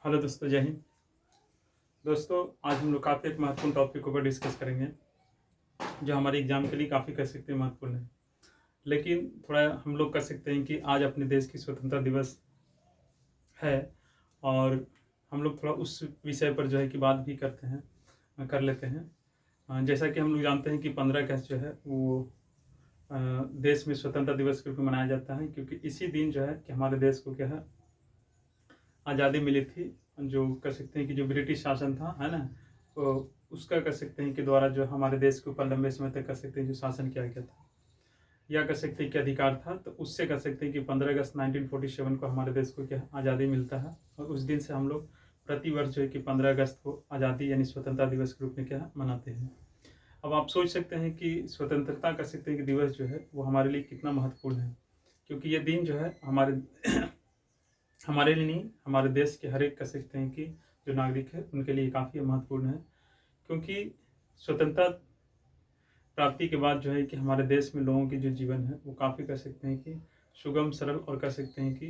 Hello दोस्तों, जय हिंद। दोस्तों, आज हम लोग काफ़ी एक महत्वपूर्ण टॉपिक को डिस्कस करेंगे जो हमारे एग्जाम के लिए काफ़ी कह सकते हैं महत्वपूर्ण है। लेकिन थोड़ा हम लोग कह सकते हैं कि आज अपने देश की स्वतंत्रता दिवस है और हम लोग थोड़ा उस विषय पर जो है कि बात भी कर लेते हैं। जैसा कि हम लोग जानते हैं कि 15 अगस्त जो है वो देश में स्वतंत्रता दिवस के रूप में मनाया जाता है, क्योंकि इसी दिन जो है कि हमारे देश को क्या है आज़ादी मिली थी। जो कह सकते हैं कि जो ब्रिटिश शासन था, है ना, तो उसका कह सकते हैं कि द्वारा जो हमारे देश के ऊपर लंबे समय तक कह सकते हैं जो शासन किया गया था या कह सकते हैं कि अधिकार था, तो उससे कह सकते हैं कि 15 अगस्त 1947 को हमारे देश को क्या आज़ादी मिलता है। और उस दिन से हम लोग प्रतिवर्ष जो है कि 15 अगस्त को आज़ादी यानी स्वतंत्रता दिवस के रूप में क्या मनाते हैं। अब आप सोच सकते हैं कि स्वतंत्रता कह सकते हैं कि दिवस जो है वो हमारे लिए कितना महत्वपूर्ण है, क्योंकि ये दिन जो है हमारे लिए नहीं, हमारे देश के हर एक कह सकते हैं कि जो नागरिक है उनके लिए काफ़ी महत्वपूर्ण है। क्योंकि स्वतंत्रता प्राप्ति के बाद जो है कि हमारे देश में लोगों की जो जीवन है वो काफ़ी कह सकते हैं कि सुगम, सरल और कह सकते हैं कि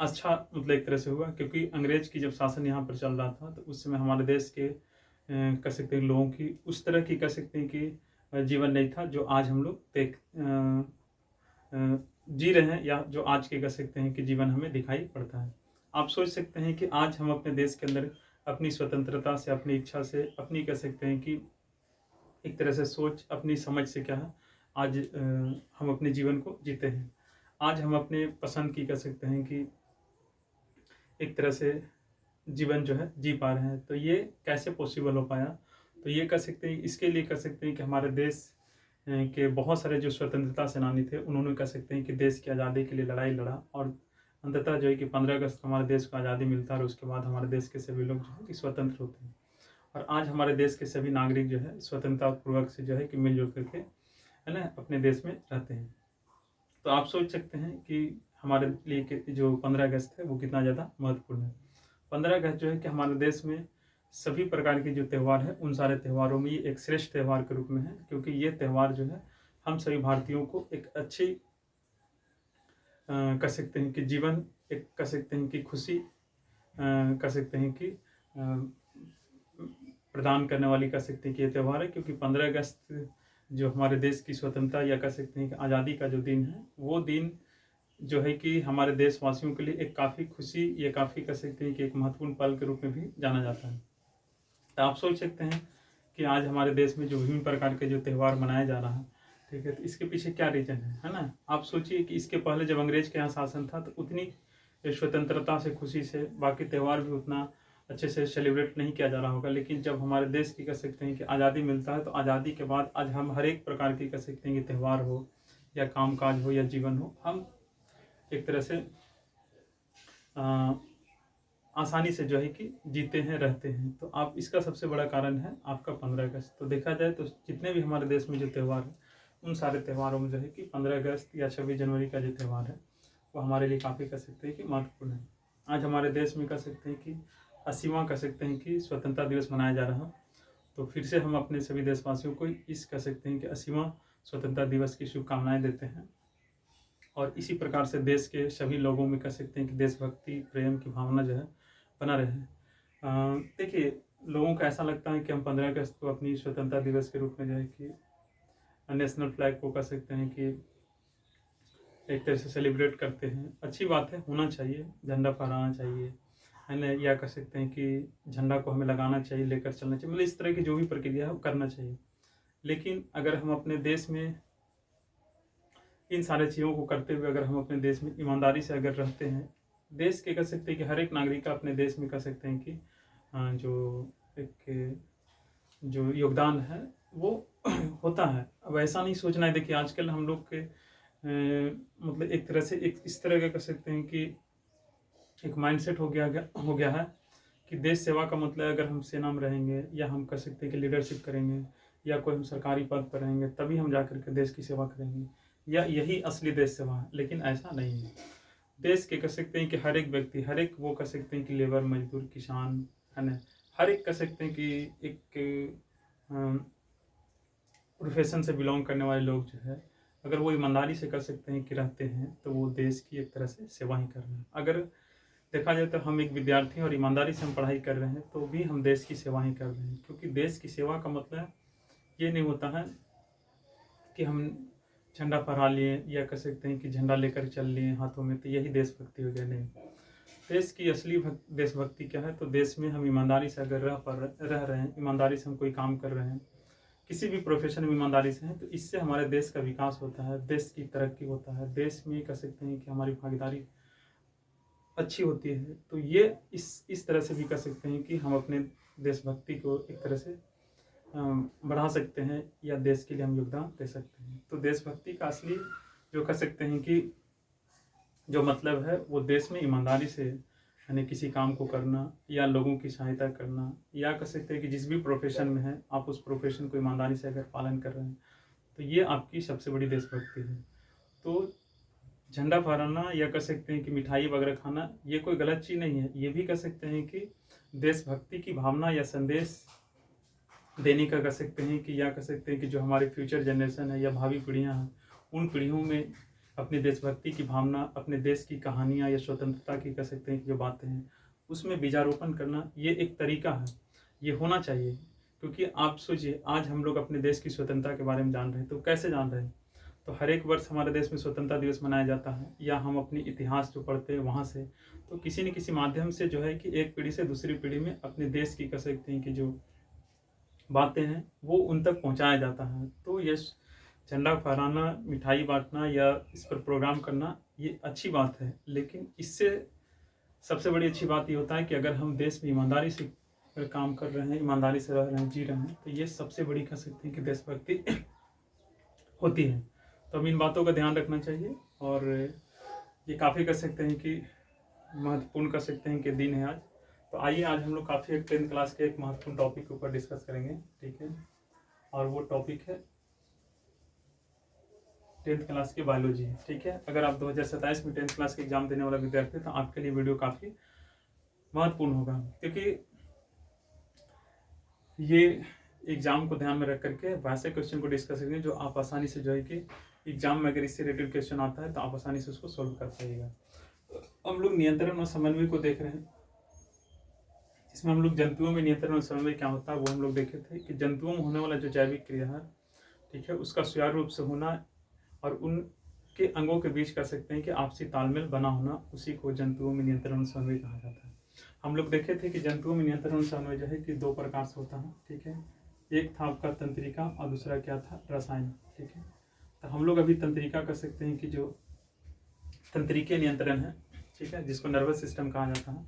अच्छा मतलब एक तरह से हुआ। क्योंकि अंग्रेज की जब शासन यहाँ पर चल रहा था तो उस समय हमारे देश के कह सकते हैं लोगों की उस तरह की कह सकते हैं कि जीवन नहीं था जो आज हम लोग जी रहे हैं, या जो आज के कह सकते हैं कि जीवन हमें दिखाई पड़ता है। आप सोच सकते हैं कि आज हम अपने देश के अंदर अपनी स्वतंत्रता से, अपनी इच्छा से, अपनी कह सकते हैं कि एक तरह से सोच, अपनी समझ से क्या है आज हम अपने जीवन को जीते हैं। आज हम अपने पसंद की कह सकते हैं कि एक तरह से जीवन जो है जी पा रहे हैं। तो ये कैसे पॉसिबल हो पाया? तो ये कह सकते हैं, इसके लिए कह सकते हैं कि हमारे देश के बहुत सारे जो स्वतंत्रता सेनानी थे उन्होंने कह सकते हैं कि देश की आज़ादी के लिए लड़ाई लड़ा और अंततः जो है कि 15 अगस्त हमारे देश को आज़ादी मिलता है और उसके बाद हमारे देश के सभी लोग जो है कि स्वतंत्र होते हैं। और आज हमारे देश के सभी नागरिक जो है स्वतंत्रता पूर्वक से जो है कि मिलजुल करके, है ना, अपने देश में रहते हैं। तो आप सोच सकते हैं कि हमारे लिए जो 15 अगस्त है वो कितना ज़्यादा महत्वपूर्ण है। 15 अगस्त जो है कि हमारे देश में सभी प्रकार के जो त्यौहार हैं उन सारे त्योहारों में ये एक श्रेष्ठ त्यौहार के रूप में है, क्योंकि ये त्यौहार जो है हम सभी भारतीयों को एक अच्छी कह सकते हैं कि जीवन, एक कह सकते हैं कि खुशी कह सकते हैं कि प्रदान करने वाली कह सकते हैं कि ये त्यौहार है। क्योंकि 15 अगस्त जो हमारे देश की स्वतंत्रता या कह सकते हैं कि आज़ादी का जो दिन है, वो दिन जो है कि हमारे देशवासियों के लिए एक काफ़ी खुशी या काफ़ी कह सकते हैं कि एक महत्वपूर्ण पल के रूप में भी जाना जाता है। तो आप सोच सकते हैं कि आज हमारे देश में जो विभिन्न प्रकार के जो त्यौहार मनाया जा रहा है, ठीक है, तो इसके पीछे क्या रीज़न है ना? आप सोचिए कि इसके पहले जब अंग्रेज के यहाँ शासन था तो उतनी स्वतंत्रता से, खुशी से बाकी त्यौहार भी उतना अच्छे से सेलिब्रेट नहीं किया जा रहा होगा। लेकिन जब हमारे देश की कह सकते हैं कि आज़ादी मिलता है तो आज़ादी के बाद आज हम हर एक प्रकार की कह सकते हैं कि त्यौहार हो या कामकाज हो या जीवन हो, हम एक तरह से आसानी से जो है कि जीते हैं, रहते हैं। तो आप इसका सबसे बड़ा कारण है आपका 15 अगस्त। तो देखा जाए तो जितने भी हमारे देश में जो त्यौहार हैं उन सारे त्योहारों में जो है कि 15 अगस्त या 26 जनवरी का जो त्यौहार है वो हमारे लिए काफ़ी कह सकते हैं कि महत्वपूर्ण है। आज हमारे देश में कह सकते हैं कि 80वां कह सकते हैं कि स्वतंत्रता दिवस मनाया जा रहा है। तो फिर से हम अपने सभी देशवासियों को इस कह सकते हैं कि 80वां स्वतंत्रता दिवस की शुभकामनाएं देते हैं। और इसी प्रकार से देश के सभी लोगों में कह सकते हैं कि देशभक्ति, प्रेम की भावना जो है बना रहे। देखिए, लोगों को ऐसा लगता है कि हम 15 अगस्त को अपनी स्वतंत्रता दिवस के रूप में जो है कि नेशनल फ्लैग को कह सकते हैं कि एक तरह से सेलिब्रेट करते हैं। अच्छी बात है, होना चाहिए, झंडा फहराना चाहिए, है ना, या कह सकते हैं कि झंडा को हमें लगाना चाहिए, लेकर चलना चाहिए, मतलब इस तरह की जो भी प्रक्रिया है वो करना चाहिए। लेकिन अगर हम अपने देश में इन सारी चीज़ों को करते हुए अगर हम अपने देश में ईमानदारी से अगर रहते हैं, देश के कह सकते हैं कि हर एक नागरिक का अपने देश में कह सकते हैं कि जो एक जो योगदान है वो होता है। अब ऐसा नहीं सोचना है, देखिए आजकल हम लोग के मतलब एक तरह से एक इस तरह का कह सकते हैं कि एक माइंडसेट हो गया है कि देश सेवा का मतलब अगर हम सेना में रहेंगे या हम कह सकते हैं कि लीडरशिप करेंगे या कोई हम सरकारी पद पर रहेंगे तभी हम जा कर के देश की सेवा करेंगे, या यही असली देश सेवा है। लेकिन ऐसा नहीं है। देश के कह सकते हैं कि हर एक व्यक्ति, हर एक वो कह सकते हैं कि लेबर, मजदूर, किसान, है ना, हर एक कह सकते हैं कि एक प्रोफेशन से बिलोंग करने वाले लोग जो है अगर वो ईमानदारी से कर सकते हैं कि रहते हैं तो वो देश की एक तरह से सेवा ही कर रहे हैं। अगर देखा जाए तो हम एक विद्यार्थी हैं और ईमानदारी से हम पढ़ाई कर रहे हैं तो भी हम देश की सेवा ही कर रहे हैं, क्योंकि देश की सेवा का मतलब ये नहीं होता है कि हम झंडा फहरा लिए या कह सकते हैं कि झंडा लेकर चल लिए हाथों में तो यही देशभक्ति हो गया। नहीं, देश की असली देशभक्ति क्या है, तो देश में हम ईमानदारी से अगर रह रहे हैं, ईमानदारी से हम कोई काम कर रहे हैं, किसी भी प्रोफेशन में ईमानदारी से हैं, तो इससे हमारे देश का विकास होता है, देश की तरक्की होता है, देश में कह सकते हैं कि हमारी भागीदारी अच्छी होती है। तो ये इस तरह से भी कह सकते हैं कि हम अपने देशभक्ति को एक तरह से बढ़ा सकते हैं या देश के लिए हम योगदान दे सकते हैं। तो देशभक्ति का असली जो कह सकते हैं कि जो मतलब है वो देश में ईमानदारी से यानी किसी काम को करना या लोगों की सहायता करना, या कह सकते हैं कि जिस भी प्रोफेशन में है आप उस प्रोफेशन को ईमानदारी से अगर पालन कर रहे हैं तो ये आपकी सबसे बड़ी देशभक्ति है। तो झंडा फहराना या कह सकते हैं कि मिठाई वगैरह खाना ये कोई गलत चीज़ नहीं है, ये भी कह सकते हैं कि देशभक्ति की भावना या संदेश देने का कह सकते हैं कि, या कह सकते हैं कि जो हमारे फ्यूचर जनरेशन है या भावी पीढ़ियां हैं उन पीढ़ियों में अपनी देशभक्ति की भावना, अपने देश की कहानियां या स्वतंत्रता की कह सकते हैं कि जो बातें हैं उसमें बीजारोपण करना, ये एक तरीका है, ये होना चाहिए। क्योंकि आप सोचिए आज हम लोग अपने देश की स्वतंत्रता के बारे में जान रहे हैं, तो कैसे जान रहे हैं, तो हर एक वर्ष हमारे देश में स्वतंत्रता दिवस मनाया जाता है, या हम अपनी इतिहास जो पढ़ते हैं वहाँ से, तो किसी न किसी माध्यम से जो है कि एक पीढ़ी से दूसरी पीढ़ी में अपने देश की कह सकते हैं कि जो बातें हैं वो उन तक पहुँचाया जाता है। तो ये झंडा फहराना, मिठाई बांटना या इस पर प्रोग्राम करना ये अच्छी बात है, लेकिन इससे सबसे बड़ी अच्छी बात ये होता है कि अगर हम देश में ईमानदारी से अगर काम कर रहे हैं, ईमानदारी से रह रहे हैं, जी रहे हैं, तो ये सबसे बड़ी कह सकते हैं कि देशभक्ति होती है। तो हम इन बातों का ध्यान रखना चाहिए, और ये काफ़ी कह सकते हैं कि महत्वपूर्ण कह सकते हैं कि दिन है आज। तो आइए आज हम लोग काफ़ी 10th क्लास के एक महत्वपूर्ण टॉपिक के ऊपर डिस्कस करेंगे, ठीक है, और वो टॉपिक है 10th क्लास की बायोलॉजी है, ठीक है। अगर आप 2027 में 10th क्लास के एग्जाम देने वाला विद्यार्थी तो आपके लिए वीडियो काफ़ी महत्वपूर्ण होगा, क्योंकि ये एग्जाम को ध्यान में रख करके वैसे क्वेश्चन को डिस्कस करेंगे जो आप आसानी से जो है कि एग्जाम में अगर इससे रिलेटेड क्वेश्चन आता है तो आप आसानी से उसको सॉल्व कर पाइएगा। हम लोग नियंत्रण और समन्वय को देख रहे हैं, इसमें हम लोग जंतुओं में नियंत्रण और समन्वय क्या होता है वो हम लोग देखे थे कि जंतुओं में होने वाला जो जैविक क्रिया है, ठीक है, उसका सुचारू रूप से होना और उनके अंगों के बीच कह सकते हैं कि आपसी तालमेल बना होना, उसी को जंतुओं में नियंत्रण और समन्वय कहा जाता है। हम लोग देखे थे कि जंतुओं में नियंत्रण और समन्वय जो है कि 2 प्रकार से होता है, ठीक है। एक था आपका तंत्रिका और दूसरा क्या था, रसायन, ठीक है। तो हम लोग अभी तंत्रिका कह सकते हैं कि जो तंत्रिकीय नियंत्रण है, ठीक है, जिसको नर्वस सिस्टम कहा जाता है,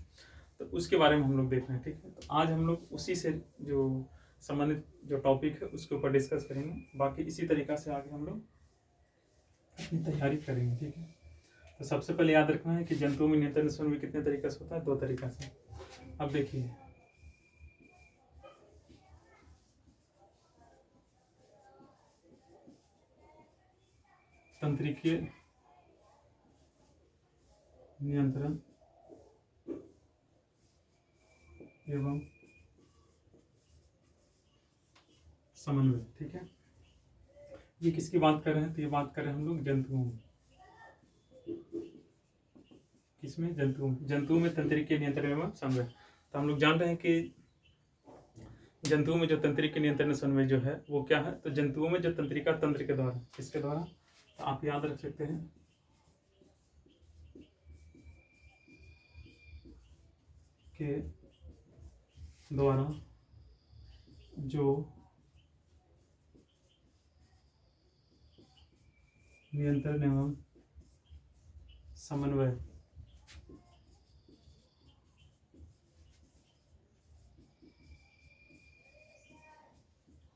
तो उसके बारे में हम लोग देख रहे हैं, ठीक है। तो आज हम लोग उसी से जो संबंधित जो टॉपिक है उसके ऊपर डिस्कस करेंगे। बाकी इसी तरीक़ा से आगे हम लोग अपनी तैयारी करेंगे, ठीक है। तो सबसे पहले याद रखना है कि जंतुओं में नियंत्रण समन्वय कितने तरीके से होता है, 2 तरीका से। अब देखिए तंत्रिकीय नियंत्रण एवं समन्वय, ठीक है। ये किसकी बात कर रहे हैं, तो ये बात कर रहे हैं हम लोग जंतुओं में। किसमें, जंतुओं में तंत्रिकीय नियंत्रण एवं समन्वय। तो हम लोग जान रहे हैं कि जंतुओं में जो तंत्रिकीय नियंत्रण समन्वय जो है वो क्या है, तो जंतुओं में जो तंत्रिका तंत्र के द्वारा, किसके द्वारा, तो आप याद रख सकते हैं के द्वारा जो नियंत्रण एवं समन्वय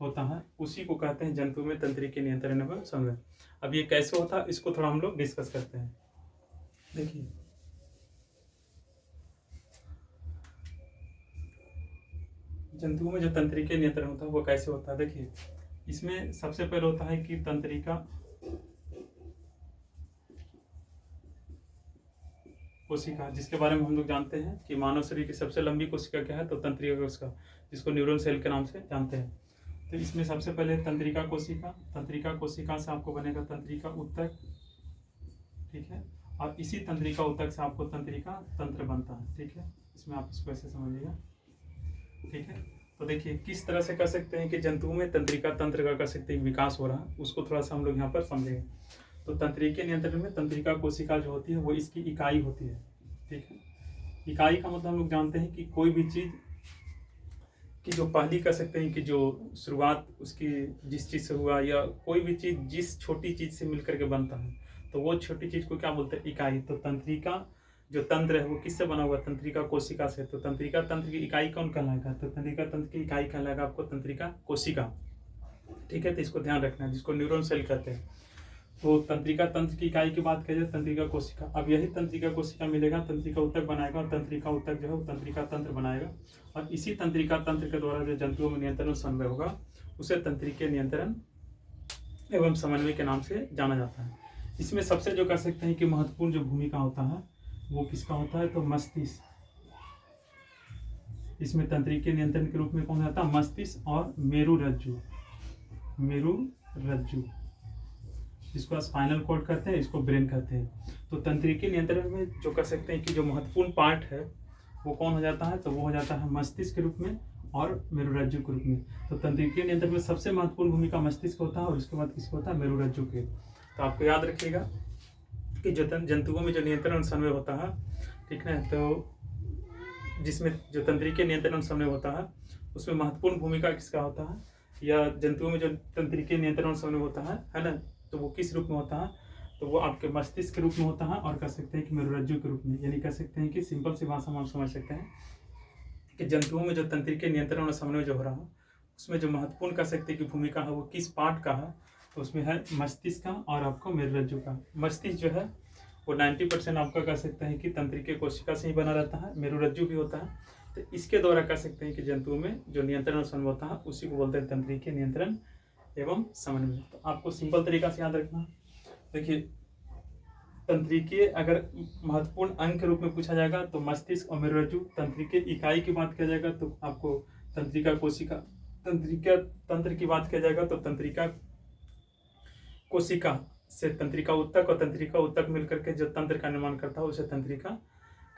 होता है उसी को कहते हैं जंतु में तंत्रिकीय नियंत्रण एवं समन्वय। अब ये कैसे होता है इसको थोड़ा हम लोग डिस्कस करते हैं। देखिए जंतुओं में जो तंत्रिकीय नियंत्रण होता है वो कैसे होता है, देखिए इसमें सबसे पहले होता है कि तंत्रिका कोशिका, जिसके बारे में हम लोग जानते हैं कि मानव शरीर की सबसे लंबी कोशिका क्या है, तो तंत्रिका कोशिका, जिसको न्यूरॉन सेल के नाम से जानते हैं। तो इसमें सबसे पहले तंत्रिका कोशिका से आपको बनेगा तंत्रिका उत्तक, ठीक है, और इसी तंत्रिका ऊतक से आपको तंत्रिका तंत्र बनता है। ठीक है, इसमें आप इसको ऐसे समझिएगा। ठीक है, तो देखिए किस तरह से कर सकते हैं कि जंतुओं में तंत्रिका तंत्र का कर सकते हैं विकास हो रहा है, उसको थोड़ा सा हम लोग यहाँ पर समझेंगे। तो तंत्रिके नियंत्रण में तंत्रिका कोशिका जो होती है वो इसकी इकाई होती है। ठीक है, इकाई का मतलब हम लोग जानते हैं कि कोई भी चीज़ की जो पहली कर सकते हैं कि जो शुरुआत उसकी जिस चीज़ से हुआ, या कोई भी चीज़ जिस छोटी चीज़ से मिलकर के बनता है, तो वो छोटी चीज़ को क्या बोलते हैं? इकाई। तो तंत्रिका जो तंत्र है वो किससे बना हुआ? तंत्रिका कोशिका से। तो तंत्रिका तंत्र की इकाई कौन कहलाएगा? तो तंत्रिका तंत्र की इकाई कहलाएगा आपको तंत्रिका कोशिका। ठीक है, तो इसको ध्यान रखना है, जिसको न्यूरॉन सेल कहते हैं। तो तंत्रिका तंत्र की इकाई की बात करें, तंत्रिका कोशिका। अब यही तंत्रिका कोशिका मिलेगा, तंत्रिका ऊतक बनाएगा, और तंत्रिका ऊतक जो है वो तंत्रिका तंत्र बनाएगा, और इसी तंत्रिका तंत्र के द्वारा जो जंतुओं में नियंत्रण और समन्वय होगा उसे तंत्रिकीय नियंत्रण एवं समन्वय के नाम से जाना जाता है। इसमें सबसे जो कह सकते हैं कि महत्वपूर्ण जो भूमिका होता है वो किसका होता है? तो मस्तिष्क। इसमें तंत्रिकीय नियंत्रण के रूप में कौन आता है? मस्तिष्क और मेरुरज्जु। मेरुरज्जु, इसको स्पाइनल कॉर्ड कहते हैं, इसको ब्रेन कहते हैं। तो तंत्रिकीय नियंत्रण में जो कर सकते हैं कि जो महत्वपूर्ण पार्ट है वो कौन हो जाता है? तो वो हो जाता है मस्तिष्क के रूप में और मेरुरज्जु के रूप में। तो तंत्रिकीय नियंत्रण में सबसे महत्वपूर्ण भूमिका मस्तिष्क होता है, और उसके बाद किसको होता है? मेरुरज्जु के। तो आपको याद रखिएगा कि जो जंतुओं में जो नियंत्रण और समन्वय होता है, ठीक है, तो जिसमें जो तंत्रिकीय नियंत्रण और समन्वय होता है उसमें महत्वपूर्ण भूमिका किसका होता है? या जंतुओं में जो तंत्रिकीय नियंत्रण और समन्वय होता है ना, तो वो किस रूप में होता है? तो वो आपके मस्तिष्क के रूप में होता है, और कह सकते हैं कि मेरुरज्जु के रूप में। यानी कह सकते हैं कि सिंपल सी भाषा में आप समझ सकते हैं कि जंतुओं में जो तंत्रिकीय नियंत्रण और समन्वय जो हो रहा है उसमें जो महत्वपूर्ण कह सकते हैं कि भूमिका है वो किस पार्ट का है? तो उसमें है मस्तिष्क का और आपको मेरुरज्जु का। मस्तिष्क जो है वो 90% आपका कह सकते हैं कि तंत्रिकीय कोशिका से ही बना रहता है, मेरुरज्जु भी होता है। तो इसके द्वारा कह सकते हैं कि जंतुओं में जो नियंत्रण और समन्वय होता है उसी को बोलते हैं तंत्रिकीय नियंत्रण एवं समन्वय। तो आपको सिंपल तरीका से याद रखना। देखिए, तंत्रिकीय अगर महत्वपूर्ण अंग के रूप में पूछा जाएगा तो मस्तिष्क और मेरुरज्जु। तंत्रिकीय इकाई की बात किया जाएगा तो आपको तंत्रिका कोशिका। तंत्रिका तंत्र की बात किया जाएगा तो तंत्रिका कोशिका से तंत्रिका ऊतक, और तंत्रिका ऊतक मिलकर के जो तंत्र का निर्माण करता है उसे तंत्रिका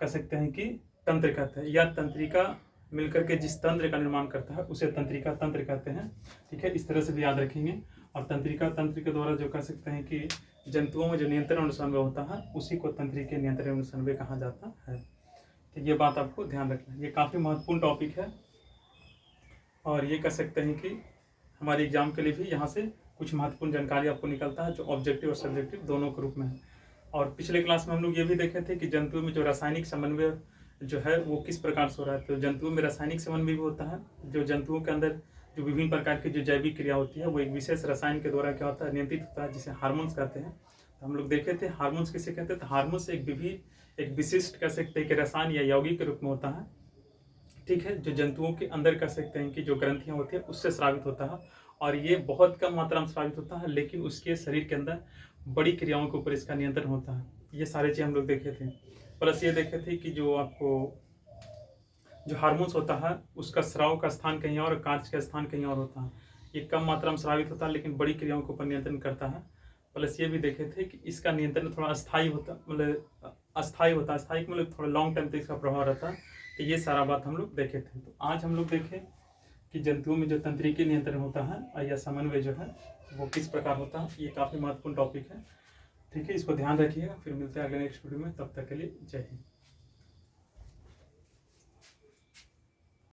कह सकते हैं कि तंत्र कहते हैं, या तंत्रिका मिलकर के जिस तंत्र का निर्माण करता है उसे तंत्रिका तंत्र कहते हैं। ठीक है, इस तरह से भी याद रखेंगे। और तंत्रिका तंत्र के द्वारा जो कह सकते हैं कि जंतुओं में जो नियंत्रण और समन्वय होता है उसी को तंत्रिकीय नियंत्रण एवं समन्वय कहा जाता है। तो ये बात आपको ध्यान रखना है, ये काफ़ी महत्वपूर्ण टॉपिक है, और ये कह सकते हैं कि हमारे एग्जाम के लिए भी यहाँ से कुछ महत्वपूर्ण जानकारी आपको निकलता है जो ऑब्जेक्टिव और सब्जेक्टिव दोनों के रूप में है। और पिछले क्लास में हम लोग ये भी देखे थे कि जंतुओं में जो रासायनिक समन्वय जो है वो किस प्रकार से हो रहा है। तो जंतुओं में रासायनिक समन्वय भी होता है, जो जंतुओं के अंदर जो विभिन्न प्रकार की जो जैविक क्रिया होती है वो एक विशेष रसायन के द्वारा क्या होता है? नियंत्रित होता है, जिसे हार्मोन्स कहते हैं। तो हम लोग देखे थे हार्मोन्स किसे कहते हैं? तो हार्मोन्स एक विशिष्ट कह सकते हैं कि रसायन या यौगिक के रूप में होता है। ठीक है, जो जंतुओं के अंदर कह सकते हैं कि जो ग्रंथियां होती है उससे स्रावित होता है, और ये बहुत कम मात्रा में स्रावित होता है, लेकिन उसके शरीर के अंदर बड़ी क्रियाओं के ऊपर इसका नियंत्रण होता है। ये सारे चीज़ हम लोग देखे थे। प्लस ये देखे थे कि जो आपको जो हार्मोन्स होता है उसका स्राव का स्थान कहीं और कार्य का स्थान कहीं और होता है। ये कम मात्रा में स्रावित होता है लेकिन बड़ी क्रियाओं के ऊपर नियंत्रण करता है। प्लस ये भी देखे थे कि इसका नियंत्रण थोड़ा अस्थायी होता, मतलब अस्थायी होता है, अस्थायी मतलब थोड़ा लॉन्ग टाइम तक इसका प्रभाव रहता है। तो ये सारा बात हम लोग देखे थे। तो आज हम लोग देखें कि जंतुओं में जो तंत्रिकीय नियंत्रण होता है या समन्वय जो है वो किस प्रकार होता है। ये काफ़ी महत्वपूर्ण टॉपिक है। ठीक है, इसको ध्यान रखिएगा। फिर मिलते हैं अगले नेक्स्ट वीडियो में, तब तक के लिए जय हिंद।